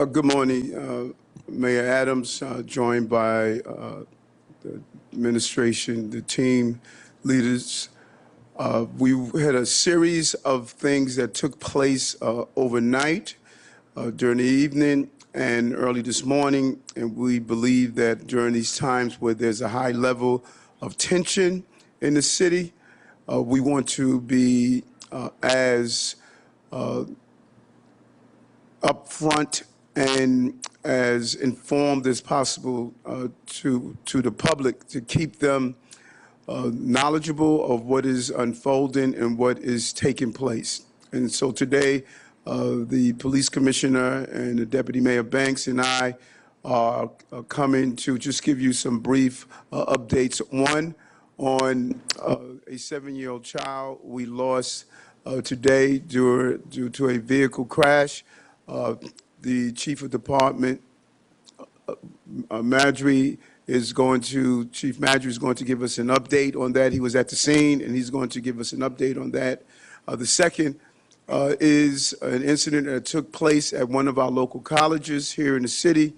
Good morning, Mayor Adams, joined by the administration, the team leaders. We had a series of things that took place overnight, during the evening, and early this morning, and we believe that during these times where there's a high level of tension in the city, we want to be as upfront and as informed as possible to the public, to keep them knowledgeable of what is unfolding and what is taking place. And so today, the police commissioner and the deputy mayor Banks and I are coming to just give you some brief updates. One, on a 7-year-old child we lost today due to a vehicle crash. The chief of department, Chief Madry is going to give us an update on that. He was at the scene, and he's going to give us an update on that. The second is an incident that took place at one of our local colleges here in the city.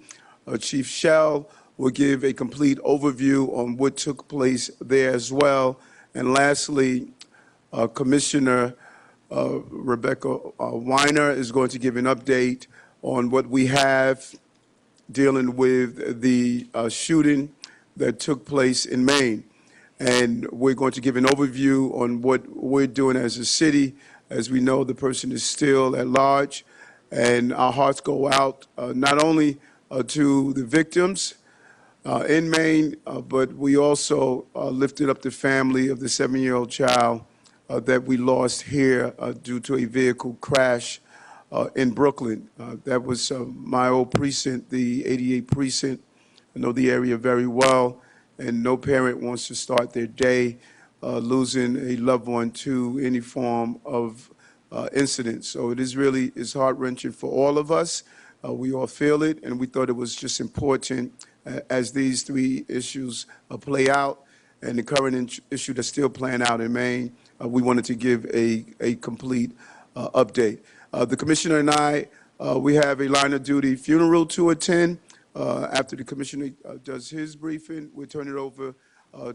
Chief Shell will give a complete overview on what took place there as well. And lastly, Commissioner Rebecca Weiner is going to give an update on what we have dealing with the shooting that took place in Maine. And we're going to give an overview on what we're doing as a city. As we know, the person is still at large, and our hearts go out not only to the victims in Maine, but we also lifted up the family of the 7-year-old child that we lost here due to a vehicle crash in Brooklyn. That was my old precinct, the 88 precinct. I know the area very well, and no parent wants to start their day losing a loved one to any form of incident. So it's heart-wrenching for all of us. We all feel it, and we thought it was just important as these three issues play out, and the current issue that's still playing out in Maine. We wanted to give a complete update. The commissioner and I, we have a line of duty funeral to attend. After the commissioner does his briefing, we turn it over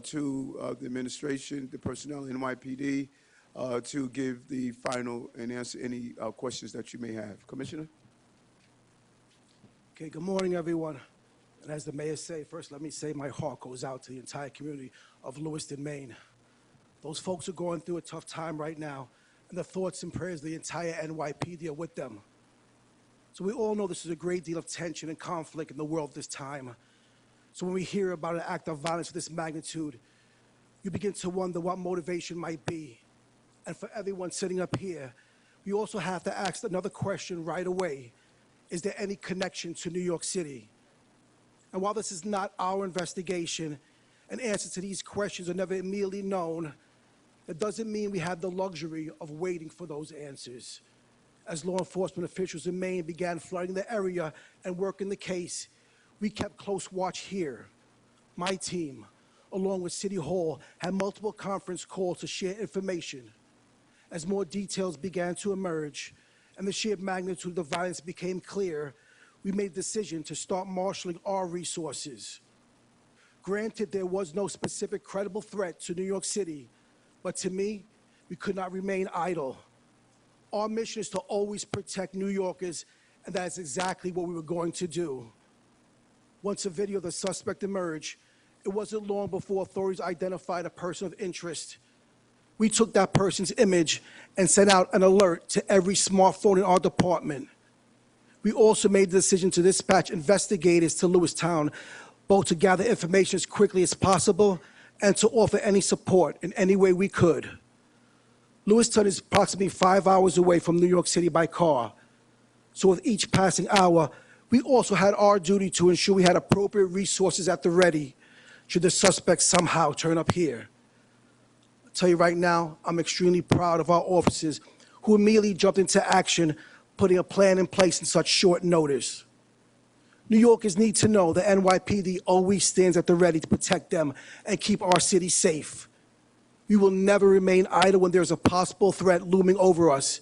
to the administration, the personnel, NYPD, to give the final and answer any questions that you may have. Commissioner? Okay, good morning, everyone. And as the mayor said, first let me say my heart goes out to the entire community of Lewiston, Maine. Those folks are going through a tough time right now, and the thoughts and prayers of the entire NYPD are with them. So we all know this is a great deal of tension and conflict in the world this time. So when we hear about an act of violence of this magnitude, you begin to wonder what motivation might be. And for everyone sitting up here, we also have to ask another question right away. Is there any connection to New York City? And while this is not our investigation, and answers to these questions are never immediately known, that doesn't mean we have the luxury of waiting for those answers. As law enforcement officials in Maine began flooding the area and working the case, we kept close watch here. My team, along with City Hall, had multiple conference calls to share information. As more details began to emerge and the sheer magnitude of the violence became clear, we made the decision to start marshaling our resources. Granted, there was no specific credible threat to New York City, but to me, we could not remain idle. Our mission is to always protect New Yorkers, and that is exactly what we were going to do. Once a video of the suspect emerged, it wasn't long before authorities identified a person of interest. We took that person's image and sent out an alert to every smartphone in our department. We also made the decision to dispatch investigators to Lewistown, both to gather information as quickly as possible and to offer any support in any way we could. Lewiston is approximately 5 hours away from New York City by car. So with each passing hour, we also had our duty to ensure we had appropriate resources at the ready should the suspect somehow turn up here. I'll tell you right now, I'm extremely proud of our officers who immediately jumped into action, putting a plan in place in such short notice. New Yorkers need to know the NYPD always stands at the ready to protect them and keep our city safe. We will never remain idle when there's a possible threat looming over us,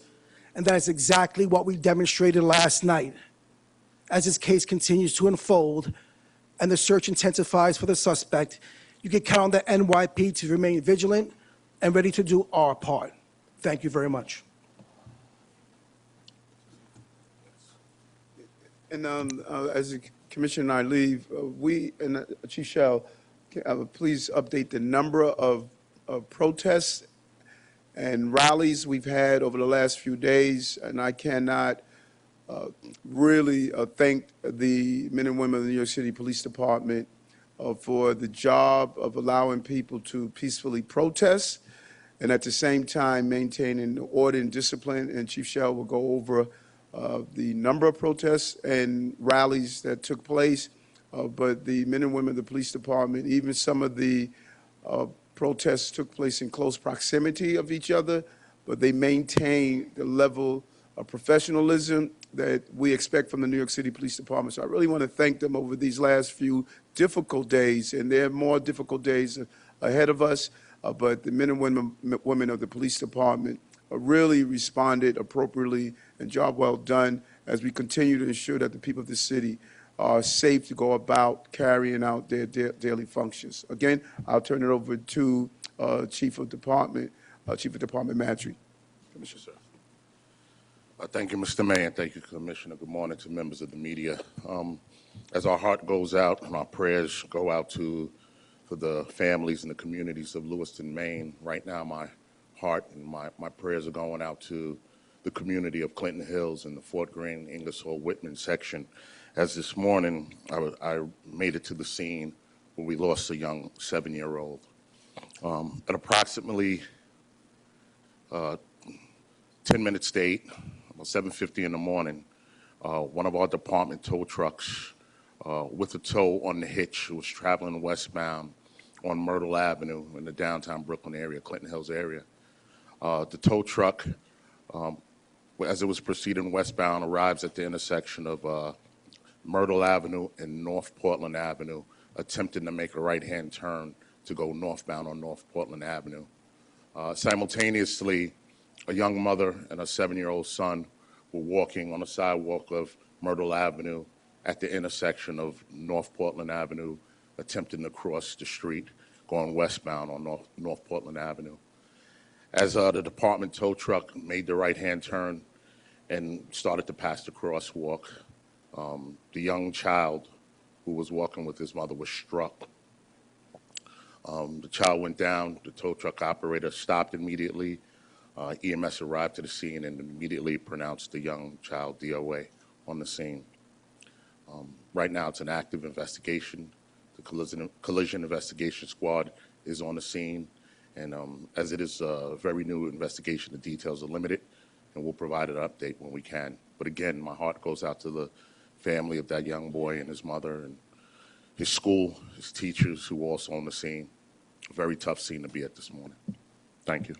and that is exactly what we demonstrated last night. as this case continues to unfold and the search intensifies for the suspect, you can count on the NYPD to remain vigilant and ready to do our part. Thank you very much. And as the Commissioner and I leave, we and Chief Shell, please update the number of protests and rallies we've had over the last few days. And I cannot really thank the men and women of the New York City Police Department for the job of allowing people to peacefully protest and at the same time maintaining order and discipline. And Chief Shell will go over the number of protests and rallies that took place, but the men and women of the police department, even some of the protests took place in close proximity of each other, but they maintained the level of professionalism that we expect from the New York City Police Department. So I really want to thank them over these last few difficult days, and there are more difficult days ahead of us, but the men and women of the police department really responded appropriately, and job well done as we continue to ensure that the people of the city are safe to go about carrying out their daily functions. Again, I'll turn it over to Chief of Department Matry. Commissioner, sir. Thank you, Mr. Mayor, and thank you, Commissioner. Good morning to members of the media. As our heart goes out and our prayers go out for the families and the communities of Lewiston, Maine, right now my heart and my prayers are going out to the community of Clinton Hills and the Fort Greene, Ingersoll, Whitman section. As this morning, I made it to the scene where we lost a young 7-year-old. At approximately 10 minutes to 8, about 7:50 in the morning, one of our department tow trucks with a tow on the hitch was traveling westbound on Myrtle Avenue in the downtown Brooklyn area, Clinton Hills area. The tow truck, as it was proceeding westbound, arrives at the intersection of Myrtle Avenue and North Portland Avenue, attempting to make a right-hand turn to go northbound on North Portland Avenue. Simultaneously, a young mother and a 7-year-old son were walking on the sidewalk of Myrtle Avenue at the intersection of North Portland Avenue, attempting to cross the street going westbound on North Portland Avenue. As the department tow truck made the right-hand turn and started to pass the crosswalk, the young child who was walking with his mother was struck. The child went down. The tow truck operator stopped immediately. EMS arrived to the scene and immediately pronounced the young child DOA on the scene. Right now, it's an active investigation. The collision investigation squad is on the scene. And as it is a very new investigation, the details are limited, and we'll provide an update when we can. But again, my heart goes out to the family of that young boy and his mother and his school, his teachers who were also on the scene. A very tough scene to be at this morning. Thank you.